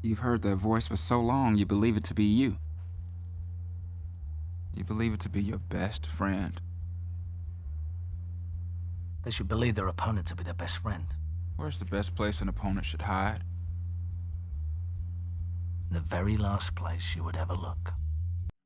You've heard that voice for so long, you believe it to be you. You believe it to be your best friend. They should believe their opponent to be their best friend. Where's the best place an opponent should hide? The very last place you would ever look.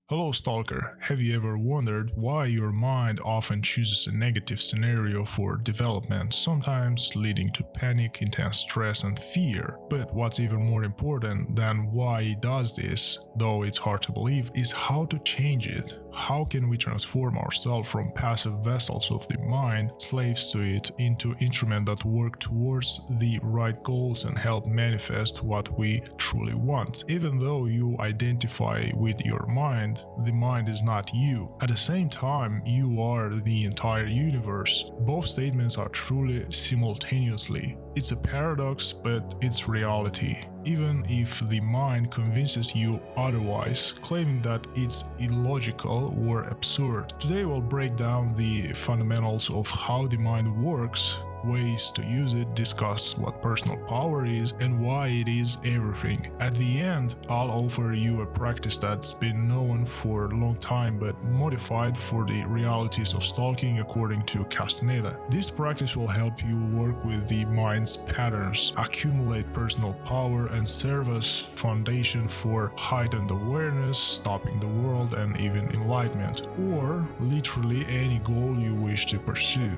Hello Stalker, have you ever wondered why your mind often chooses a negative scenario for development, sometimes leading to panic, intense stress and fear? But what's even more important than why it does this, though it's hard to believe, is how to change it. How can we transform ourselves from passive vessels of the mind, slaves to it, into instruments that work towards the right goals and help manifest what we truly want? Even though you identify with your mind, the mind is not you. At the same time, you are the entire universe. Both statements are truly simultaneously. It's a paradox, but it's reality. Even if the mind convinces you otherwise, claiming that it's illogical or absurd. Today we'll break down the fundamentals of how the mind works, ways to use it, discuss what personal power is and why it is everything. At the end, I'll offer you a practice that's been known for a long time but modified for the realities of stalking according to Castaneda. This practice will help you work with the mind's patterns, accumulate personal power and serve as foundation for heightened awareness, stopping the world and even enlightenment, or literally any goal you wish to pursue.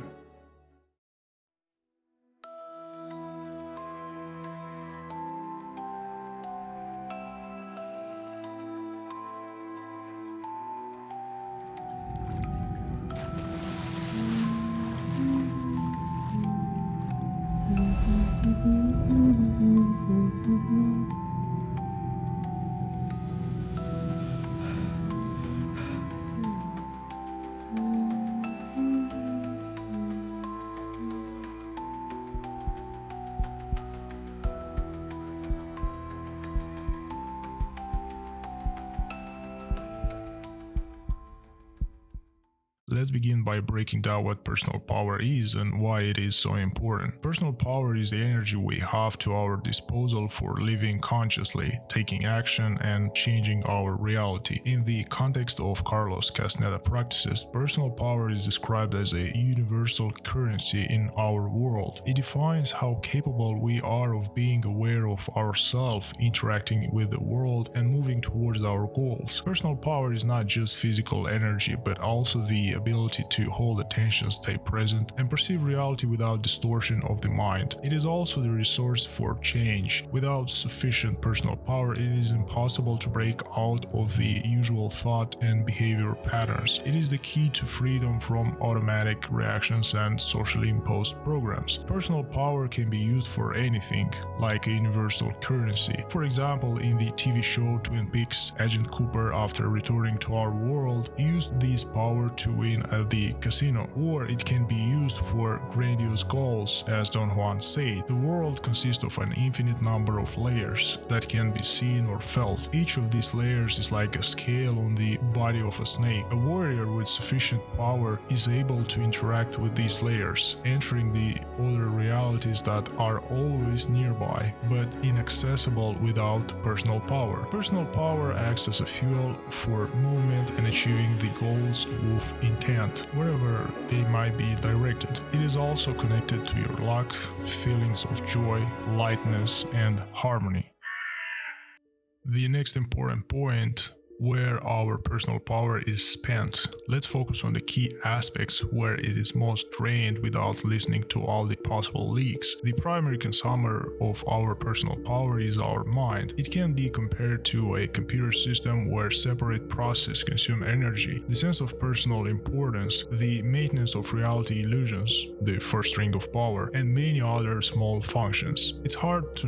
Let's begin by breaking down what personal power is and why it is so important. Personal power is the energy we have to our disposal for living consciously, taking action, and changing our reality. In the context of Carlos Castaneda practices, personal power is described as a universal currency in our world. It defines how capable we are of being aware of ourselves, interacting with the world, and moving towards our goals. Personal power is not just physical energy, but also the ability to hold attention, stay present, and perceive reality without distortion of the mind. It is also the resource for change. Without sufficient personal power, it is impossible to break out of the usual thought and behavior patterns. It is the key to freedom from automatic reactions and socially imposed programs. Personal power can be used for anything, like a universal currency. For example, in the TV show Twin Peaks, Agent Cooper, after returning to our world, used this power to win at the casino, or it can be used for grandiose goals. As Don Juan said, the world consists of an infinite number of layers that can be seen or felt. Each of these layers is like a scale on the body of a snake. A warrior with sufficient power is able to interact with these layers, entering the other realities that are always nearby, but inaccessible without personal power. Personal power acts as a fuel for movement and achieving the goals of intent, wherever they might be directed. It is also connected to your luck, feelings of joy, lightness, and harmony. The next important point, where our personal power is spent. Let's focus on the key aspects where it is most drained without listening to all the possible leaks. The primary consumer of our personal power is our mind. It can be compared to a computer system where separate processes consume energy. The sense of personal importance, the maintenance of reality illusions, the first ring of power, and many other small functions. It's hard to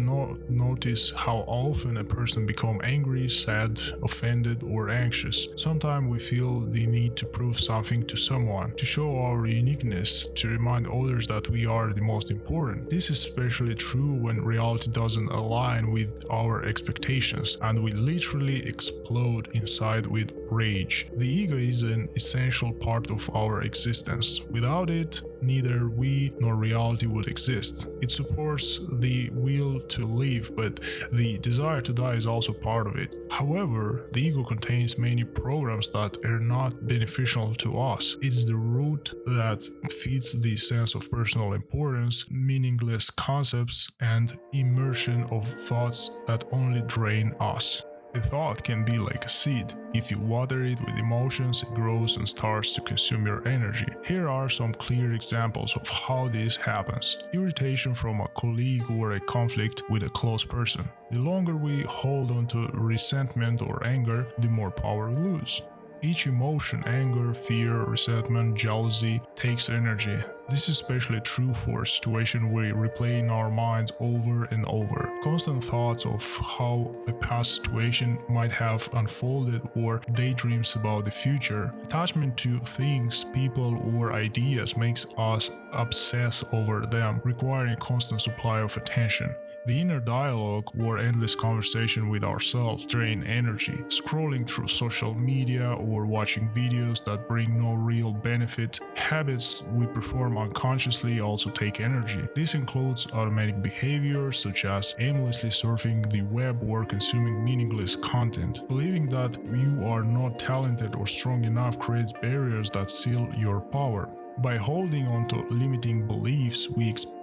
notice how often a person becomes angry, sad, offended, or anxious. Sometimes we feel the need to prove something to someone, to show our uniqueness, to remind others that we are the most important. This is especially true when reality doesn't align with our expectations, and we literally explode inside with rage. The ego is an essential part of our existence. Without it, neither we nor reality would exist. It supports the will to live, but the desire to die is also part of it. However, the ego contains many programs that are not beneficial to us. It's the root that feeds the sense of personal importance, meaningless concepts, and immersion of thoughts that only drain us. A thought can be like a seed. If you water it with emotions, it grows and starts to consume your energy. Here are some clear examples of how this happens. Irritation from a colleague or a conflict with a close person. The longer we hold on to resentment or anger, the more power we lose. Each emotion, anger, fear, resentment, jealousy, takes energy. This is especially true for a situation we replay in our minds over and over. Constant thoughts of how a past situation might have unfolded or daydreams about the future. Attachment to things, people, or ideas makes us obsess over them, requiring a constant supply of attention. The inner dialogue or endless conversation with ourselves drain energy. Scrolling through social media or watching videos that bring no real benefit. Habits we perform unconsciously also take energy. This includes automatic behaviors such as aimlessly surfing the web or consuming meaningless content. Believing that you are not talented or strong enough creates barriers that seal your power. By holding on to limiting beliefs, we expend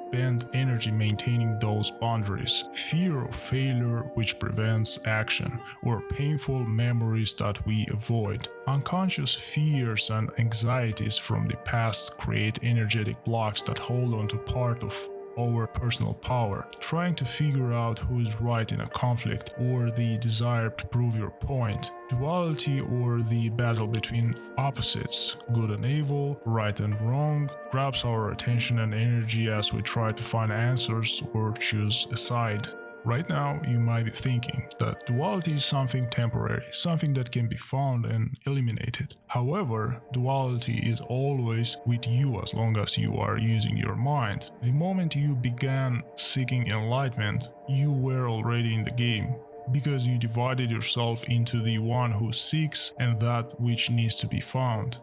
energy maintaining those boundaries. Fear of failure, which prevents action, or painful memories that we avoid. Unconscious fears and anxieties from the past create energetic blocks that hold on to part of our personal power. Trying to figure out who is right in a conflict, or the desire to prove your point. Duality, or the battle between opposites, good and evil, right and wrong, grabs our attention and energy as we try to find answers or choose a side. Right now, you might be thinking that duality is something temporary, something that can be found and eliminated. However, duality is always with you as long as you are using your mind. The moment you began seeking enlightenment, you were already in the game, because you divided yourself into the one who seeks and that which needs to be found.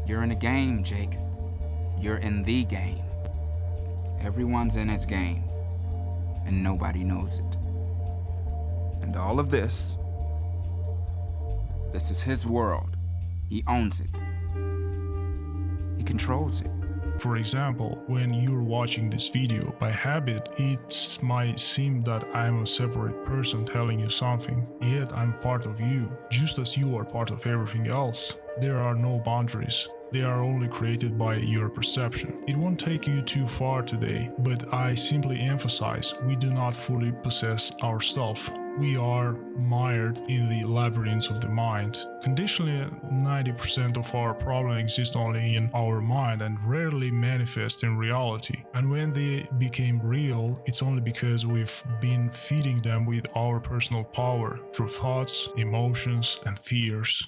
You're in a game, Jake. You're in the game. Everyone's in his game, and nobody knows it. And all of this is his world. He owns it. He controls it. For example, when you're watching this video, by habit, it might seem that I'm a separate person telling you something, yet I'm part of you, just as you are part of everything else. There are no boundaries. They are only created by your perception. It won't take you too far today, but I simply emphasize we do not fully possess ourselves. We are mired in the labyrinths of the mind. Conditionally, 90% of our problems exist only in our mind and rarely manifest in reality. And when they became real, it's only because we've been feeding them with our personal power through thoughts, emotions, and fears.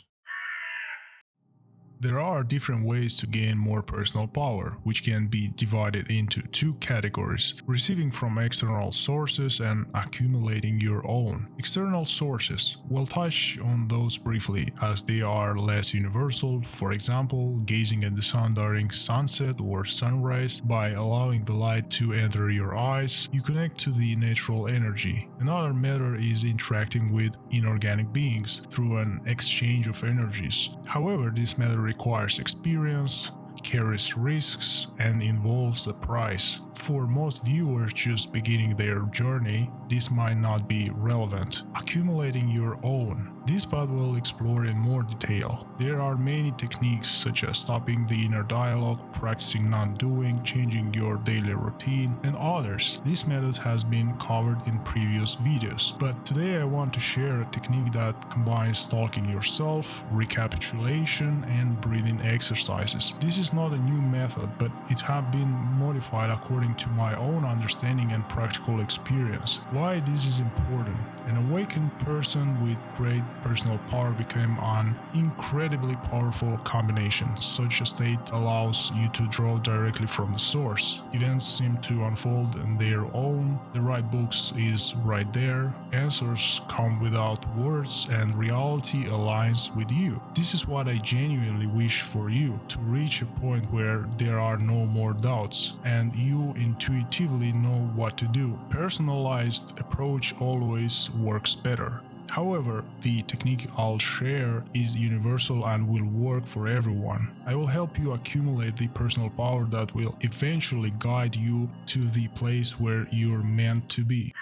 There are different ways to gain more personal power, which can be divided into two categories: receiving from external sources and accumulating your own. External sources, we'll touch on those briefly as they are less universal. For example, gazing at the sun during sunset or sunrise. By allowing the light to enter your eyes, you connect to the natural energy. Another matter is interacting with inorganic beings through an exchange of energies. However, this matter requires experience, carries risks, and involves a price. For most viewers just beginning their journey, this might not be relevant. Accumulating your own. This part we'll explore in more detail. There are many techniques such as stopping the inner dialogue, practicing non-doing, changing your daily routine, and others. This method has been covered in previous videos, but today I want to share a technique that combines stalking yourself, recapitulation, and breathing exercises. This is is not a new method, but it has been modified according to my own understanding and practical experience. Why this is important? An awakened person with great personal power became an incredibly powerful combination. Such a state allows you to draw directly from the source. Events seem to unfold on their own, the right books is right there, answers come without words, and reality aligns with you. This is what I genuinely wish for you, to reach a point where there are no more doubts, and you intuitively know what to do. Personalized approach always works better. However, the technique I'll share is universal and will work for everyone. I will help you accumulate the personal power that will eventually guide you to the place where you're meant to be.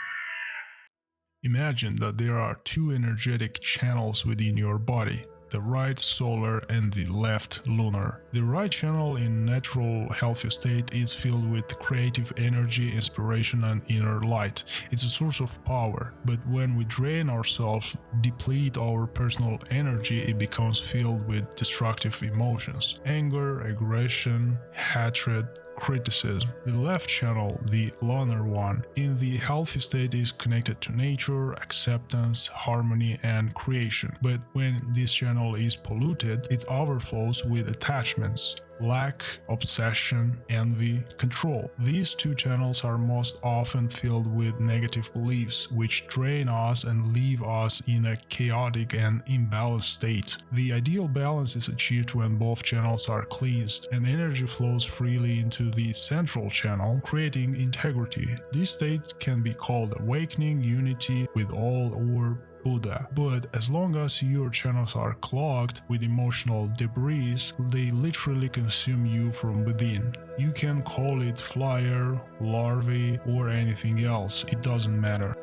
Imagine that there are two energetic channels within your body, the right solar and the left lunar. The right channel in natural healthy state is filled with creative energy, inspiration and inner light. It's a source of power, but when we drain ourselves, deplete our personal energy, it becomes filled with destructive emotions, anger, aggression, hatred, criticism. The left channel, the lunar one, in the healthy state is connected to nature, acceptance, harmony and creation. But when this channel is polluted, it overflows with attachments, lack, obsession, envy, control. These two channels are most often filled with negative beliefs, which drain us and leave us in a chaotic and imbalanced state. The ideal balance is achieved when both channels are cleansed and energy flows freely into the central channel, creating integrity. This state can be called awakening, unity with all, or Buddha. But as long as your channels are clogged with emotional debris, they literally consume you from within. You can call it fire, larvae, or anything else, it doesn't matter.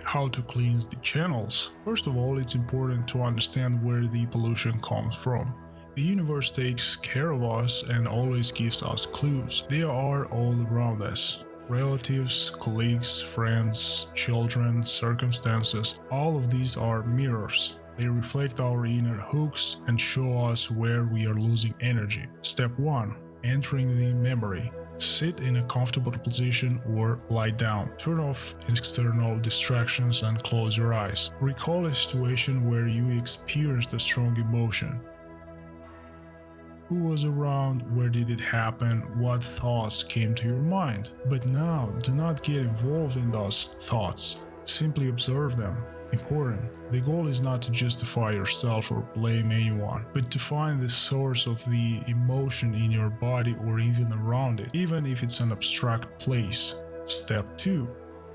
How to cleanse the channels? First of all, it's important to understand where the pollution comes from. The universe takes care of us and always gives us clues. They are all around us. Relatives, colleagues, friends, children, circumstances, all of these are mirrors. They reflect our inner hooks and show us where we are losing energy. Step 1. Entering the memory. Sit in a comfortable position or lie down. Turn off external distractions and close your eyes. Recall a situation where you experienced a strong emotion. Who was around? Where did it happen? What thoughts came to your mind? But now, do not get involved in those thoughts. Simply observe them. Important. The goal is not to justify yourself or blame anyone, but to find the source of the emotion in your body or even around it, even if it's an abstract place. Step 2.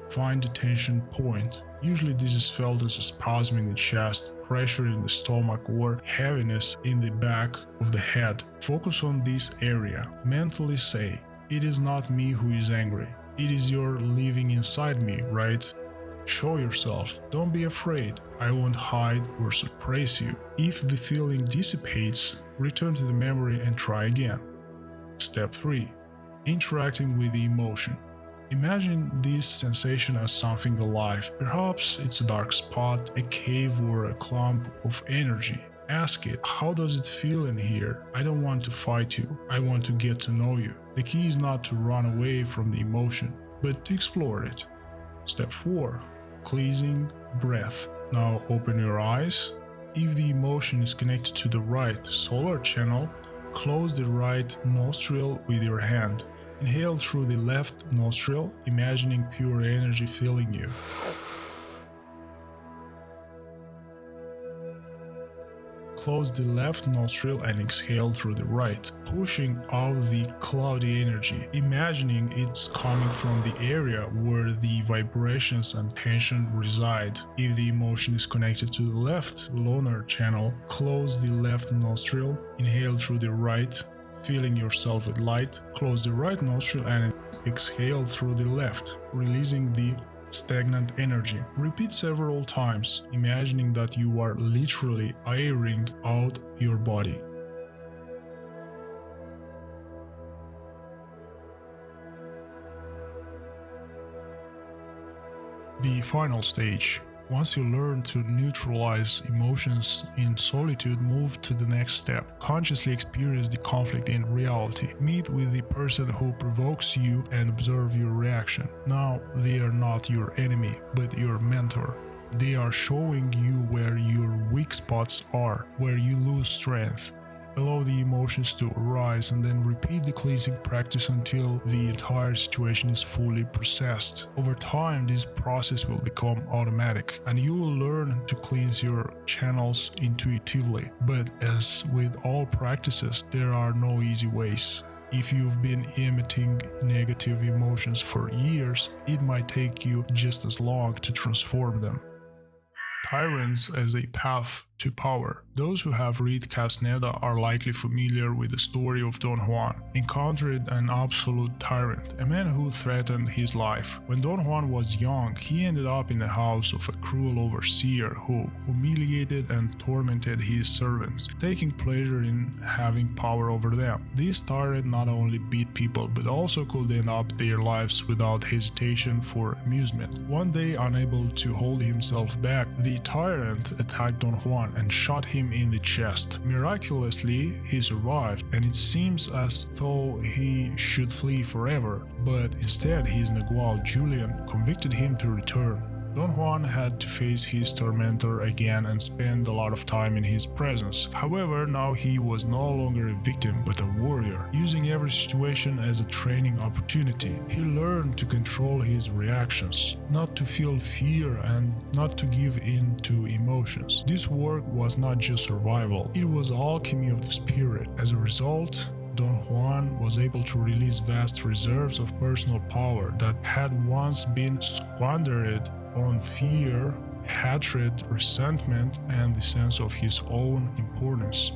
Find the tension point. Usually this is felt as a spasm in the chest, pressure in the stomach, or heaviness in the back of the head. Focus on this area. Mentally say, it is not me who is angry. It is your living inside me, right? Show yourself. Don't be afraid. I won't hide or suppress you. If the feeling dissipates, return to the memory and try again. Step 3. Interacting with the emotion. Imagine this sensation as something alive. Perhaps it's a dark spot, a cave, or a clump of energy. Ask it, how does it feel in here? I don't want to fight you. I want to get to know you. The key is not to run away from the emotion, but to explore it. Step 4. Cleansing breath. Now open your eyes. If the emotion is connected to the right solar channel, close the right nostril with your hand. Inhale through the left nostril, imagining pure energy filling you. Close the left nostril and exhale through the right, pushing out the cloudy energy, imagining it's coming from the area where the vibrations and tension reside. If the emotion is connected to the left lunar channel, close the left nostril, inhale through the right, filling yourself with light, close the right nostril and exhale through the left, releasing the stagnant energy. Repeat several times, imagining that you are literally airing out your body. The final stage. Once you learn to neutralize emotions in solitude, move to the next step. Consciously experience the conflict in reality. Meet with the person who provokes you and observe your reaction. Now, they are not your enemy, but your mentor. They are showing you where your weak spots are, where you lose strength. Allow the emotions to arise and then repeat the cleansing practice until the entire situation is fully processed. Over time, this process will become automatic and you will learn to cleanse your channels intuitively. But as with all practices, there are no easy ways. If you've been emitting negative emotions for years, it might take you just as long to transform them. Tyrants as a path to power. Those who have read Castaneda are likely familiar with the story of Don Juan. Encountered an absolute tyrant, a man who threatened his life. When Don Juan was young, he ended up in the house of a cruel overseer who humiliated and tormented his servants, taking pleasure in having power over them. This tyrant not only beat people but also could end up their lives without hesitation for amusement. One day, unable to hold himself back, the tyrant attacked Don Juan and shot him in the chest. Miraculously, he survived, and it seems as though he should flee forever, but instead his Nagual Julian convicted him to return. Don Juan had to face his tormentor again and spend a lot of time in his presence. However, now he was no longer a victim but a warrior, using every situation as a training opportunity. He learned to control his reactions, not to feel fear and not to give in to emotions. This work was not just survival, it was alchemy of the spirit. As a result, Don Juan was able to release vast reserves of personal power that had once been squandered on fear, hatred, resentment, and the sense of his own importance.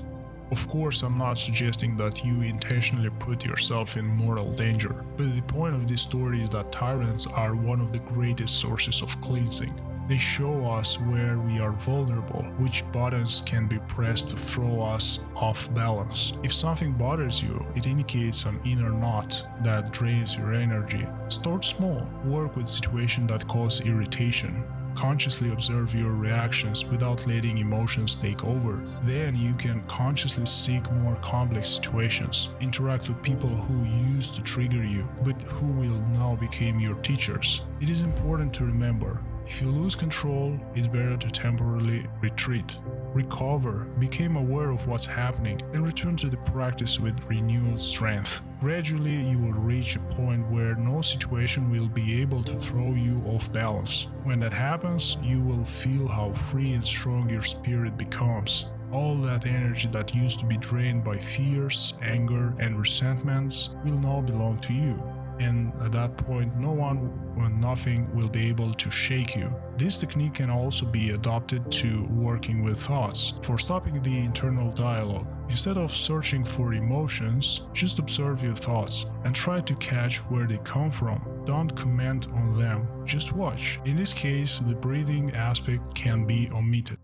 Of course, I'm not suggesting that you intentionally put yourself in mortal danger, but the point of this story is that tyrants are one of the greatest sources of cleansing. They show us where we are vulnerable, which buttons can be pressed to throw us off balance. If something bothers you, it indicates an inner knot that drains your energy. Start small. Work with situations that cause irritation. Consciously observe your reactions without letting emotions take over. Then you can consciously seek more complex situations. Interact with people who used to trigger you, but who will now become your teachers. It is important to remember, if you lose control, it's better to temporarily retreat. Recover, become aware of what's happening, and return to the practice with renewed strength. Gradually, you will reach a point where no situation will be able to throw you off balance. When that happens, you will feel how free and strong your spirit becomes. All that energy that used to be drained by fears, anger, and resentments will now belong to you. And at that point, no one or nothing will be able to shake you. This technique can also be adopted to working with thoughts, for stopping the internal dialogue. Instead of searching for emotions, just observe your thoughts and try to catch where they come from. Don't comment on them, just watch. In this case, the breathing aspect can be omitted.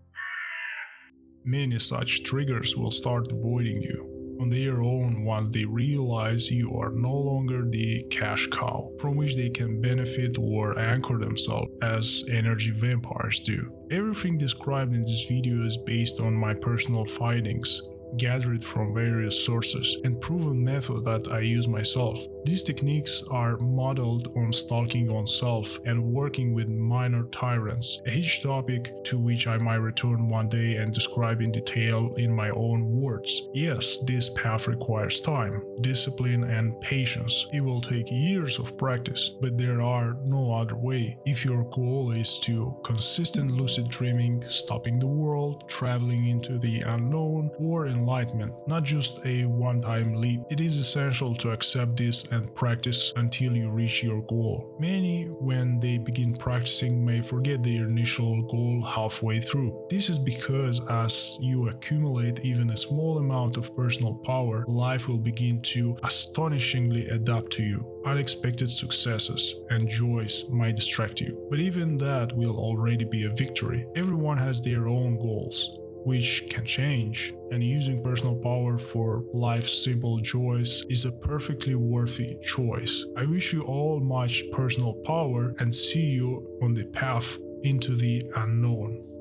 Many such triggers will start avoiding you on their own once they realize you are no longer the cash cow from which they can benefit or anchor themselves as energy vampires do. Everything described in this video is based on my personal findings, gathered from various sources, and proven method that I use myself. These techniques are modeled on stalking oneself and working with minor tyrants, a huge topic to which I might return one day and describe in detail in my own words. Yes, this path requires time, discipline, and patience. It will take years of practice, but there are no other way. If your goal is to consistent lucid dreaming, stopping the world, traveling into the unknown, or enlightenment, not just a one-time leap, it is essential to accept this and practice until you reach your goal. Many, when they begin practicing, may forget their initial goal halfway through. This is because as you accumulate even a small amount of personal power, life will begin to astonishingly adapt to you. Unexpected successes and joys might distract you, but even that will already be a victory. Everyone has their own goals, which can change, and using personal power for life's simple joys is a perfectly worthy choice. I wish you all much personal power and see you on the path into the unknown.